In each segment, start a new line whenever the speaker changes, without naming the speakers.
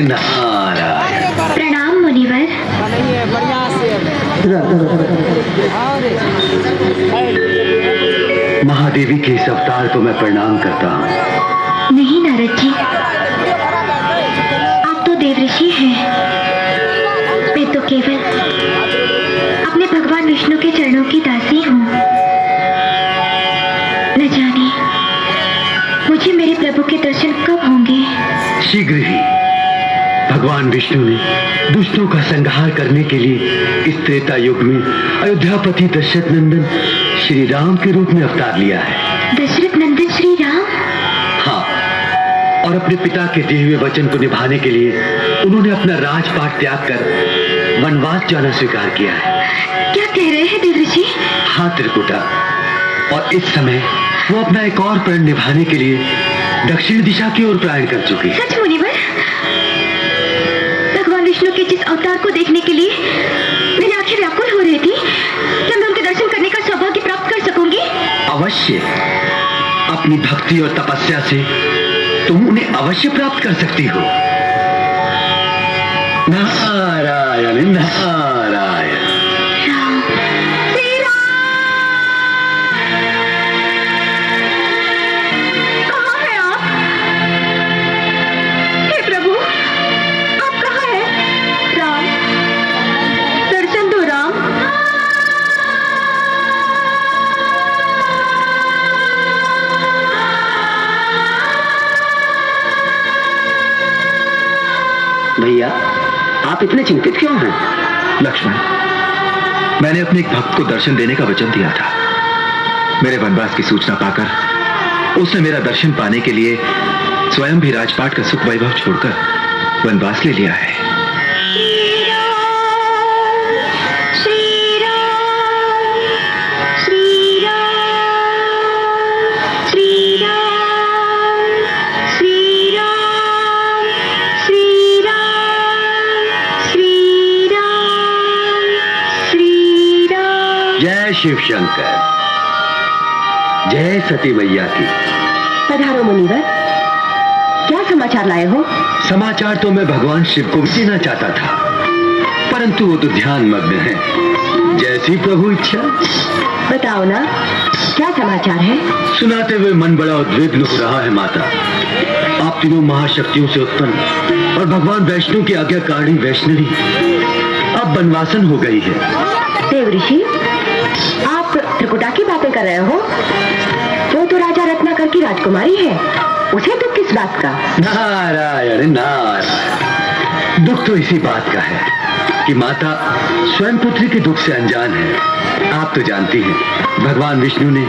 नारायण।
प्रणाम मुनिवर।
महादेवी के इस अवतार को मैं प्रणाम करता हूँ।
नहीं नारद जी, आप तो देवऋषि हैं। मैं तो केवल अपने भगवान विष्णु के चरणों की दासी हूँ। न जाने मुझे मेरे प्रभु के दर्शन कब होंगे।
शीघ्र ही। भगवान विष्णु ने दुष्टों का संहार करने के लिए इस त्रेता युग में अयोध्यापति दशरथ नंदन श्री राम के रूप में अवतार लिया है।
दशरथ नंदन श्री राम?
हाँ, और अपने पिता के दिए हुए वचन को निभाने के लिए उन्होंने अपना राजपाट त्याग कर वनवास जाना स्वीकार किया है।
क्या कह रहे हैं देवऋषि?
हाँ त्रिकुटा, और इस समय वो अपना एक और प्रण निभाने के लिए दक्षिण दिशा की ओर प्रयाण कर चुकी है।
सच मुनिवर? भगवान विष्णु के जिस अवतार को देखने के लिए मेरी आंखें व्याकुल हो रही थी, क्या मैं उनके दर्शन करने का सौभाग्य प्राप्त कर सकूंगी?
अवश्य। अपनी भक्ति और तपस्या से तुम उन्हें अवश्य प्राप्त कर सकती हो। नारायण नारायण।
राम, श्री राम! कहाँ हैं आप? हे प्रभु, आप कहाँ हैं? राम, दर्शन दो राम।
भैया, आप इतने चिंतित क्यों हैं?
लक्ष्मण, मैंने अपने एक भक्त को दर्शन देने का वचन दिया था। मेरे वनवास की सूचना पाकर उसने मेरा दर्शन पाने के लिए स्वयं भी राजपाट का सुख वैभव छोड़कर वनवास ले लिया है।
जय शिव शंकर, जय सती मैया की।
पधारो मुनिवर, क्या समाचार लाए हो?
समाचार तो मैं भगवान शिव को भी देना चाहता था, परंतु वो तो ध्यान मग्न है। जैसी प्रभु इच्छा।
बताओ ना, क्या समाचार है?
सुनाते हुए मन बड़ा उद्विग्न हो रहा है माता। आप तीनों महाशक्तियों से उत्पन्न और भगवान वैष्णु की आज्ञाकारी वैष्णवी अब वनवासन हो गई है।
देवऋषि, आप त्रिकुटा की बातें कर रहे हो? वो तो राजा रत्नाकर की राजकुमारी है, उसे दुख किस बात का?
नारायण नारायण। दुख तो इसी बात का है कि माता स्वयं पुत्री के दुख से अनजान है। आप तो जानती हैं, भगवान विष्णु ने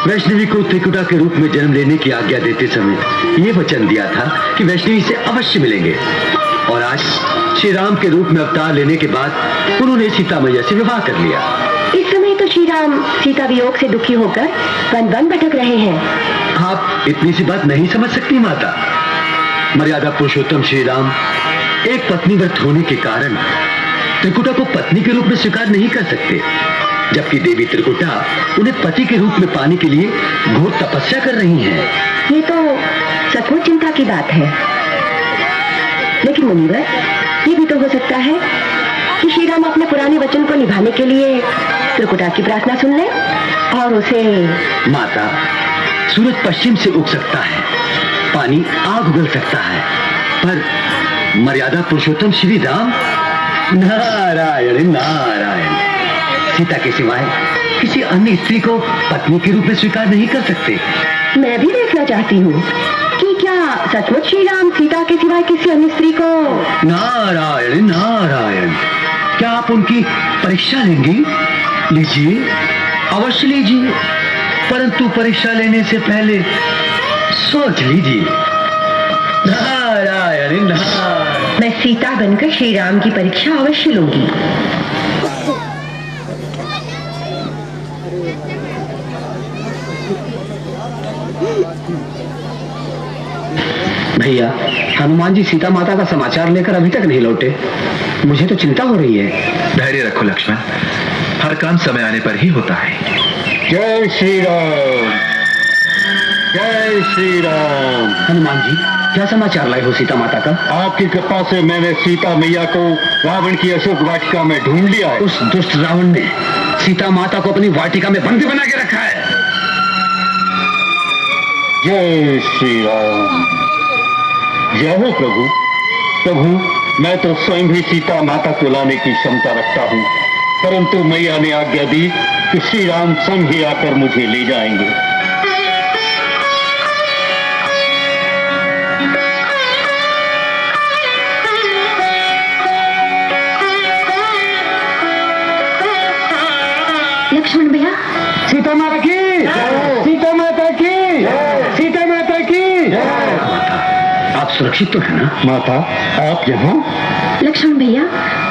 वैष्णवी को त्रिकुटा के रूप में जन्म लेने की आज्ञा देते समय ये वचन दिया था कि वैष्णवी से अवश्य मिलेंगे। और आज श्री राम के रूप में अवतार लेने के बाद उन्होंने सीता मैया से विवाह कर लिया।
इस समय तो श्री राम सीता वियोग से दुखी होकर वन वन भटक रहे हैं।
आप इतनी सी बात नहीं समझ सकती माता। मर्यादा पुरुषोत्तम श्री राम एक पत्नी व्रत होने के कारण त्रिकुटा को पत्नी के रूप में स्वीकार नहीं कर सकते, जबकि देवी त्रिकुटा उन्हें पति के रूप में पाने के लिए घोर तपस्या कर रही हैं।
ये तो सचमुच चिंता की बात है। लेकिन मुनिवर, ये भी तो हो सकता है कि श्री राम अपने पुराने वचन को निभाने के लिए त्रिकुटा की प्रार्थना सुन ले और उसे...
माता, सूरज पश्चिम से उग सकता है, पानी आग उगल सकता है, पर मर्यादा पुरुषोत्तम श्री राम नारायण नारायण सीता के सिवाय किसी अन्य स्त्री को पत्नी के रूप में स्वीकार नहीं कर सकते।
मैं भी देखना चाहती हूँ कि क्या सचमुच श्री राम सीता के सिवाय किसी अन्य स्त्री को...
नारायण नारायण। क्या आप उनकी परीक्षा लेंगी? लीजिए, अवश्य लीजिए, परंतु परीक्षा लेने से पहले सोच लीजिए। नारायण नारायण।
मैं सीता बनकर श्री राम की परीक्षा अवश्य लूंगी।
भैया, हनुमान जी सीता माता का समाचार लेकर अभी तक नहीं लौटे। मुझे तो चिंता हो रही है।
धैर्य रखो लक्ष्मण, हर काम समय आने पर ही होता है।
जय श्री राम, जय श्री राम। हनुमान जी, क्या समाचार लाए हो सीता माता का?
आपकी कृपा से मैंने सीता मैया को रावण की अशोक वाटिका में ढूंढ लिया है।
उस दुष्ट रावण ने सीता माता को अपनी वाटिका में बंदी बना के रखा है।
जय श्री राम। जय हो प्रभु। प्रभु, मैं तो स्वयं ही सीता माता को लाने की क्षमता रखता हूँ, परंतु मैया ने आज्ञा दी कि श्री राम स्वयं ही आकर मुझे ले जाएंगे।
लक्ष्मण भैया,
सीता माता की, सीता माता की, सीता माता की।
आप सुरक्षित तो है ना?
माता, आप यहाँ?
लक्ष्मण भैया,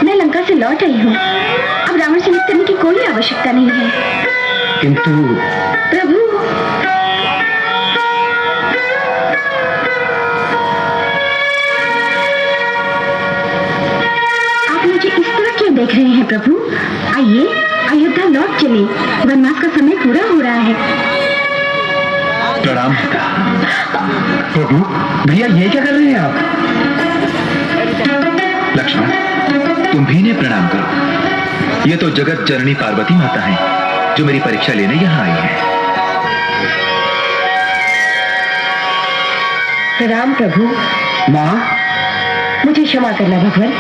मैं लंका से लौट आई हूँ। अब रावण से युद्ध करने की कोई आवश्यकता नहीं है।
किंतु
प्रभु, आप मुझे इस तरह क्यों देख रहे हैं प्रभु? आइए, अयोध्या लौट चले। वनवास का समय पूरा हो रहा है।
प्रणाम पिता।
प्रभु, भैया ये क्या कर रहे हैं आप?
लक्ष्मण, तुम भी इन्हें प्रणाम करो। ये तो जगत जननी पार्वती माता है जो मेरी परीक्षा लेने यहाँ आई है।
प्रणाम प्रभु।
माँ,
मुझे क्षमा करना भगवान।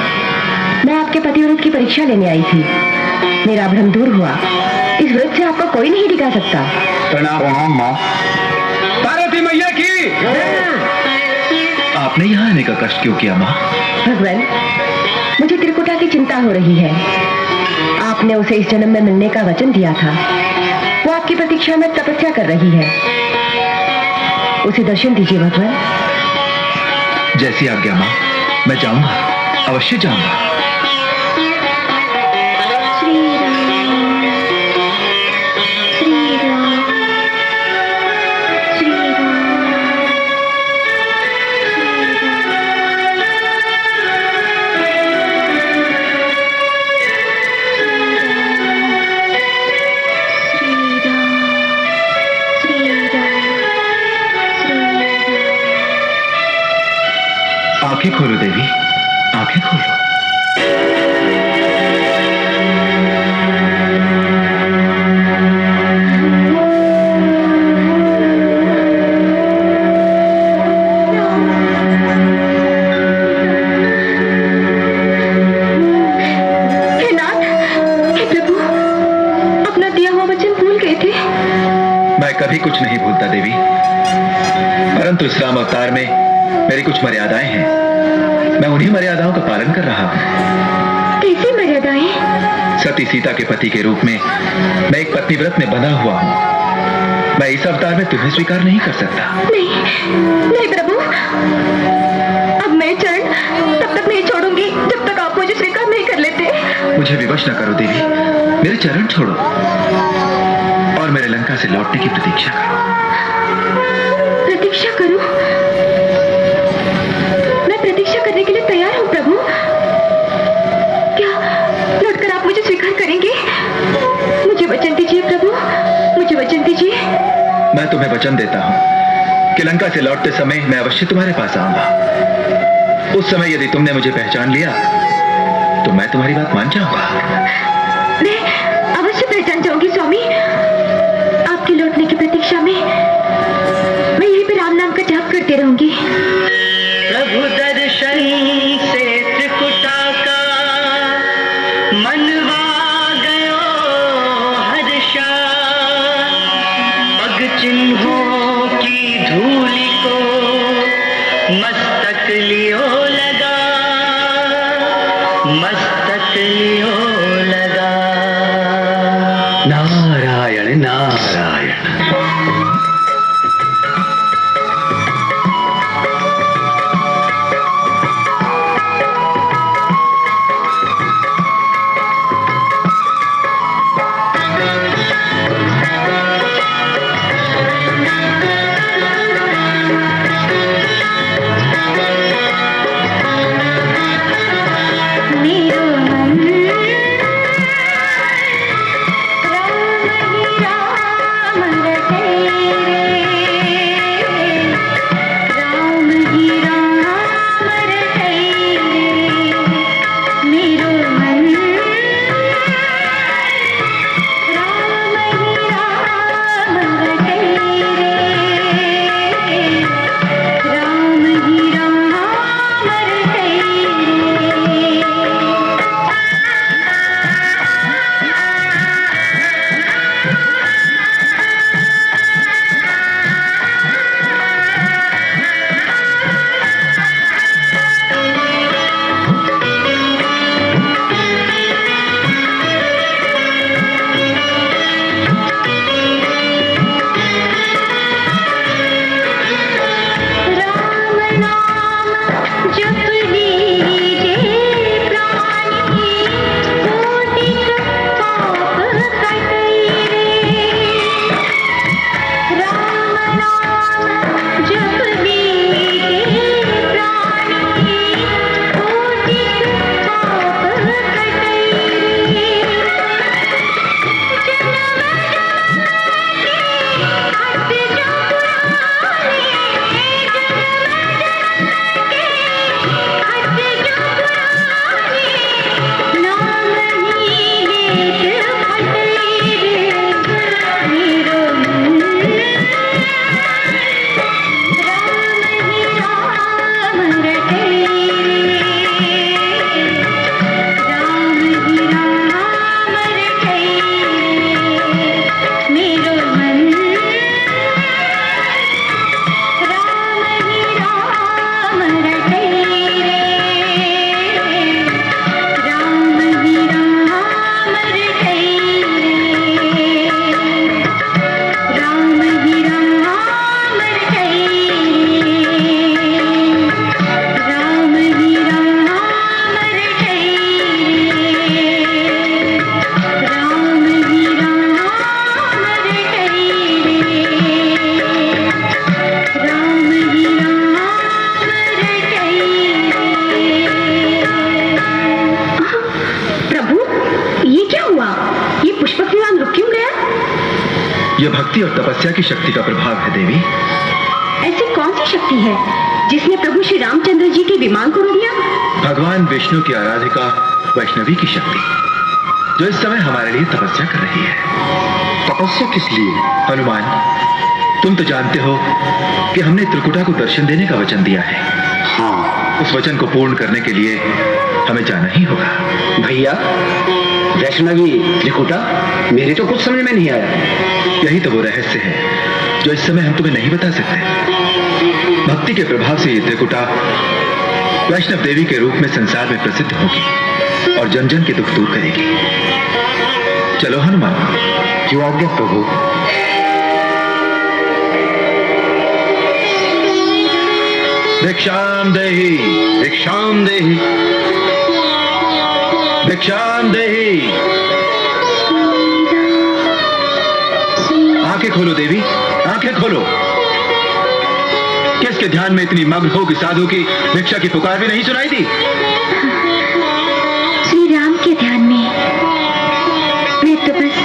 मैं आपके पतिव्रत की परीक्षा लेने आई थी। मेरा भ्रम दूर हुआ। इस व्रत से आपको कोई नहीं डिगा सकता।
प्रणाम माँ।
पार्वती मैया की।
आपने यहाँ आने का कष्ट क्यों किया माँ?
भगवान, मुझे त्रिकुटा की चिंता हो रही है। आपने उसे इस जन्म में मिलने का वचन दिया था। वो आपकी प्रतीक्षा में तपस्या कर रही है। उसे दर्शन दीजिए भगवान।
जैसी आज्ञा माँ, मैं जाऊंगा, अवश्य जाऊंगा। आंखें खोलो देवी, आंखें खोलो।
हे नाथ, हे प्रभु, अपना दिया हुआ वचन भूल गए थे।
मैं कभी कुछ नहीं भूलता देवी, परंतु इस राम अवतार में मेरी कुछ मर्यादाएं हैं। मैं उन्हीं मर्यादाओं का पालन कर रहा हूँ।
कैसी मर्यादाएं?
सती सीता के पति के रूप में मैं एक पत्नीव्रत में बंधा हुआ हूँ। मैं इस अवतार में तुम्हें स्वीकार नहीं कर सकता।
नहीं, नहीं प्रभु। अब मैं चरण तब तक नहीं छोड़ूंगी जब तक आप मुझे स्वीकार नहीं कर लेते।
मुझे विवश न करो देवी, मेरे चरण छोड़ो और मेरे लंका से लौटने की प्रतीक्षा करो।
प्रतीक्षा करूं? मैं प्रतीक्षा करने के लिए तैयार हूं प्रभु। क्या लौटकर आप मुझे स्वीकार करेंगे? मुझे वचन दीजिए प्रभु, मुझे वचन दीजिए।
मैं तुम्हें वचन देता हूँ कि लंका से लौटते समय मैं अवश्य तुम्हारे पास आऊंगा। उस समय यदि तुमने मुझे पहचान लिया तो मैं तुम्हारी बात मान जाऊंगा।
मैं अवश्य पहचान जाऊंगी स्वामी। आपके लौटने की प्रतीक्षा में मैं यहीं पे राम नाम का जाप करते रहूंगी।
प्रभु दर्शन से त्रिकुटा का मनवा गयो हर्षा। पग चिन्हों की धूलि को मस्तक लियो लगा, मस्तक लियो लगा।
नारायण नारायण।
मेरो मन
भक्ति और तपस्या की शक्ति का प्रभाव है देवी।
ऐसी कौन सी शक्ति है जिसने प्रभु श्री रामचंद्र जी के विमान को रोक दिया?
भगवान विष्णु की आराधिका वैष्णवी की शक्ति, जो इस समय हमारे लिए तपस्या कर रही है।
तपस्या किस लिए?
हनुमान, तुम तो जानते हो कि हमने त्रिकुटा को दर्शन देने का वचन दिया है।
हाँ,
उस वचन को पूर्ण करने के लिए हमें जाना ही होगा।
भैया, वैष्णवी त्रिकुटा, मेरे तो कुछ समझ में नहीं आया।
यही तो वो रहस्य है जो इस समय हम तुम्हें नहीं बता सकते। भक्ति के प्रभाव से ये त्रिकुटा वैष्णव देवी के रूप में संसार में प्रसिद्ध होगी और जन जन के दुख दूर करेगी। चलो हनुमान।
जो आज्ञा प्रभु।
भिक्षाम देहि,
भिक्षाम देहि,
भिक्षाम देहि। आंखें खोलो देवी, आंखें खोलो। किसके ध्यान में इतनी मग्न हो कि साधु की भिक्षा की पुकार भी नहीं सुनाई दी?
श्री राम के ध्यान में मैं तो बस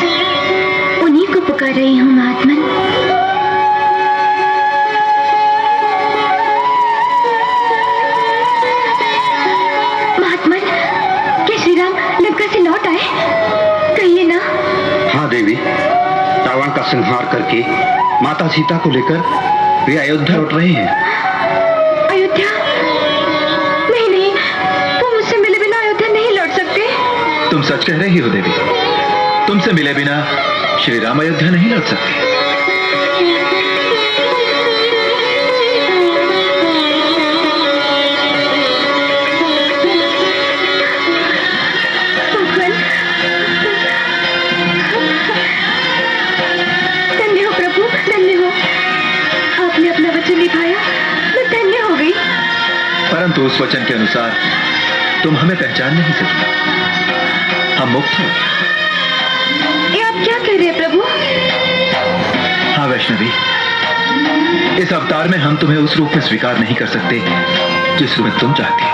उन्हीं को पुकार रही हूँ महात्मन। महात्मन, क्या श्री राम लंका से लौट आए? कहिए ना।
हाँ देवी, रावण का संहार करके माता सीता को लेकर वे अयोध्या लौट रहे हैं।
अयोध्या? नहीं नहीं, वो मुझसे मिले बिना अयोध्या नहीं लौट सकते।
तुम सच कह रही हो देवी, तुमसे मिले बिना श्री राम अयोध्या नहीं लौट सकते।
धन्य हो प्रभु, धन्य हो। आपने अपना वचन निभाया, मैं धन्य हो गई।
परंतु उस वचन के अनुसार तुम हमें पहचान नहीं सकी। हम मुक्त हो।
ये आप क्या कह रहे हैं प्रभु?
हाँ वैष्णवी, इस अवतार में हम तुम्हें उस रूप में स्वीकार नहीं कर सकते जिस रूप में तुम चाहती हो।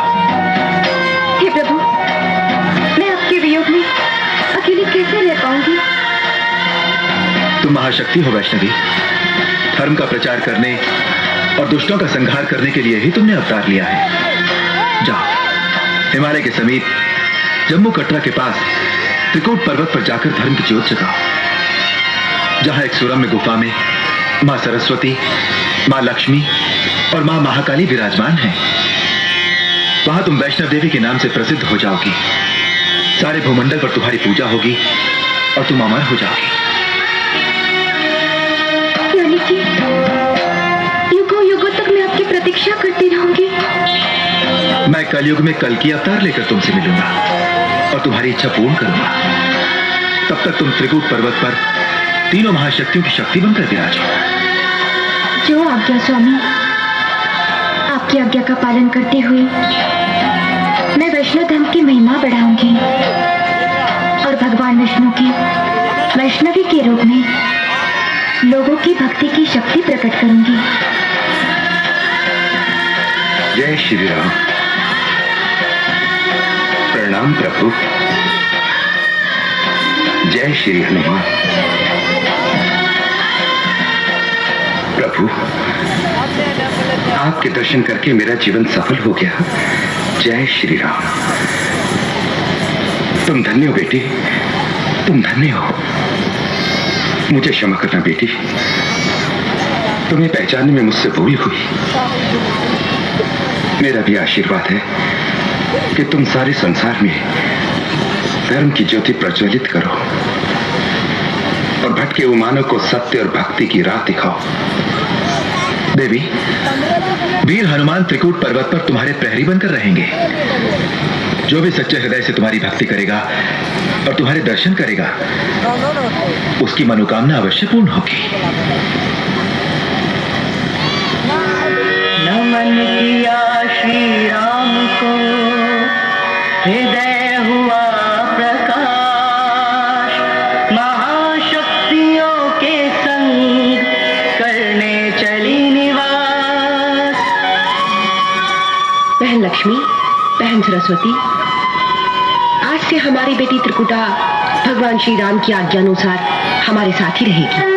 हे प्रभु, मैं आपके वियोग में अकेली कैसे रह पाऊंगी?
तुम महाशक्ति हो वैष्णवी। धर्म का प्रचार करने और दुष्टों का संहार करने के लिए ही तुमने अवतार लिया है। जाओ, हिमालय के समीप जम्मू कटरा के पास त्रिकूट पर्वत पर जाकर धर्म की ज्योत जगाओ। जहां एक सुरम्य गुफा में मां सरस्वती, मां लक्ष्मी और मां महाकाली विराजमान हैं, वहां तुम वैष्णव देवी के नाम से प्रसिद्ध हो जाओगी। सारे भूमंडल पर तुम्हारी पूजा होगी और तुम अमर हो जाओगी।
यानी कि युगों युगों तक मैं आपकी प्रतीक्षा करती रहूंगी।
मैं कलयुग में कल की अवतार लेकर तुमसे मिलूंगा और तुम्हारी इच्छा पूर्ण करूंगा। तब तक तुम त्रिकूट पर्वत पर तीनों महाशक्तियों की शक्ति बनकर विराजो।
जो आज्ञा स्वामी। आपकी आज्ञा का पालन करते हुए मैं वैष्णव धर्म की महिमा बढ़ाऊंगी और भगवान विष्णु की वैष्णवी के रूप में लोगों की भक्ति की शक्ति प्रकट करूंगी।
जय श्री राम। प्रणाम प्रभु। जय श्री हनुमान। प्रभु, आपके दर्शन करके मेरा जीवन सफल हो गया। जय श्री राम। तुम धन्य हो बेटी, तुम धन्य हो। मुझे क्षमा करना बेटी, तुम्हें पहचानने में मुझसे भूल हुई। मेरा भी आशीर्वाद है कि तुम सारे संसार में धर्म की ज्योति प्रज्वलित करो और भटके हुए मानव को सत्य और भक्ति की राह दिखाओ।
देवी, वीर हनुमान त्रिकूट पर्वत पर तुम्हारे प्रहरी बनकर रहेंगे। जो भी सच्चे हृदय से तुम्हारी भक्ति करेगा और तुम्हारे दर्शन करेगा, उसकी मनोकामना अवश्य पूर्ण होगी।
नमन किया श्री राम को, हृदय हुआ प्रकाश, महाशक्तियों के संग करने चली निवास।
बहन लक्ष्मी, बहन सरस्वती, आज से हमारी बेटी त्रिकुटा भगवान श्री राम की आज्ञानुसार हमारे साथ ही रहेगी।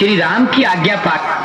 श्री राम की आज्ञा पाकर